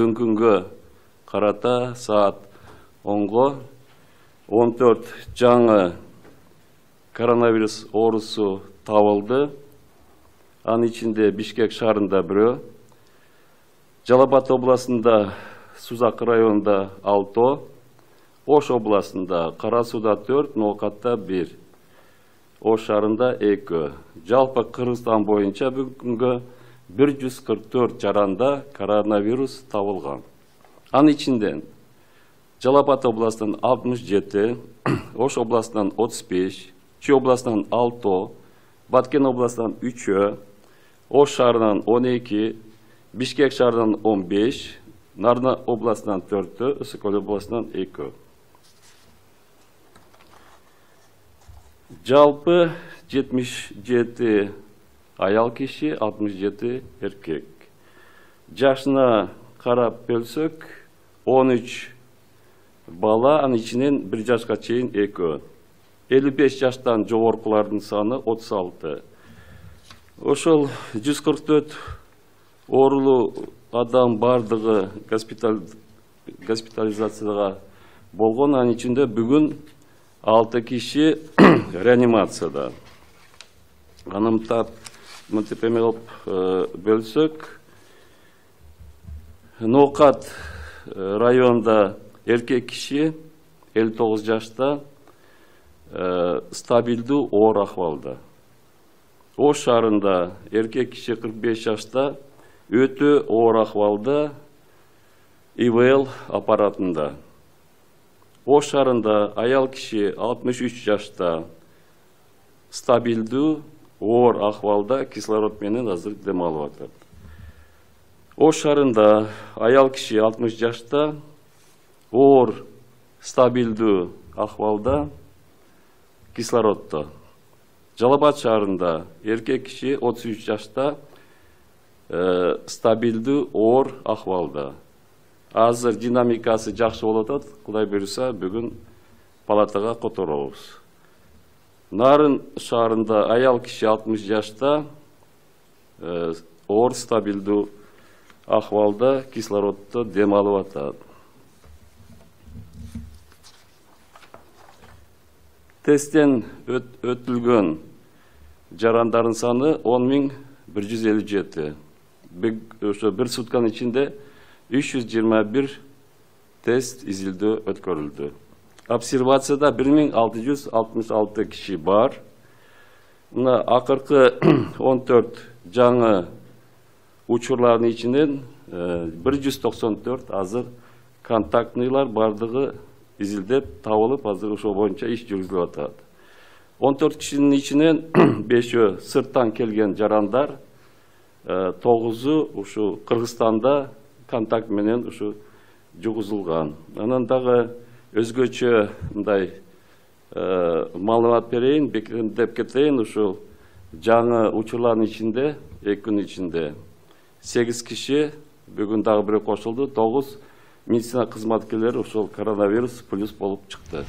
дүңкүнгө карата саат 10-го 14 жаңы коронавирус оорусу табылды. Анын ичинде Бишкек шаарында бирөө, Жалал Абад областында Сузак районунда 6, Ош областында Кара Сууда 4, Ноокатта 1, Ош шаарында 2. Жалпы Кыргызстан боюнча бүгүнгө 144 жаранда коронавирус табылган. Анын ичинде Жалал Абад областынан 67, Ош областынан 35, Чүй областынан 6, Баткен областынан 3, Ош шаарынан 12, Бишкек шаарынан 15, Нарна областынан 4, Ысык-Көл областынан 2. Жалпы 77 аял киши, 67 эркек. Жашына карап бөлсөк, 13 бала, анын ичинен 1 жашка чейин 2. 55 жаштан жогоркулардын саны 36. Ошол 144 оорулуу адам бардыгы госпитализацияга болгон, анын ичинде бүгүн 6 киши реанимацияда. Анымтап мынтип бөлсөк, Ноокат районунда эркек киши 59 жашта стабилдүү оор акыбалда. Ош шаарында эркек киши 45 жашта өтө оор акыбалда ИВЛ аппаратында. Ош шаарында аял киши 63 жашта стабилдүү оор акыбалда кислород менен азыр дем алып атат. Ош шаарында аял киши 60 жашта оор стабилдүү акыбалда кислороддо. Жалал Абад шаарында эркек киши 33 жашта стабилдүү оор акыбалда. Азыр динамикасы жакшы болуп атат. Кудай буйруса, бүгүн палатага которобуз. Нарын шаарында аял киши 60 жашта оор стабилдүү акыбалда кислороддо дем алып атат. Тесттен өтүлгөн жарандардын саны 10.157. Ошо бир сутканын ичинде 321 тест изилдөө өткөрүлдү. Обсервацияда 1666 киши бар. Мына акыркы 14 жаңы учурлардын ичинен 194 азыр контактныйлар бардыгы изилдеп табылып, азыр ошол боюнча иш жүргүзүлүп атат. 14 кишинин ичинен 5-өө сырттан келген жарандар, 9-у ушу Кыргызстанда контакт менен ушу жугузулган. Анан дагы өзгөчө мындай маалымат берейин, бекемдеп кетейин. Ушул жаңы учурлардын ичинде 2 күн ичинде 8 киши, бүгүн дагы бирөө кошулду, 9 медицина кызматкерлери ушул коронавирус плюс болуп чыкты.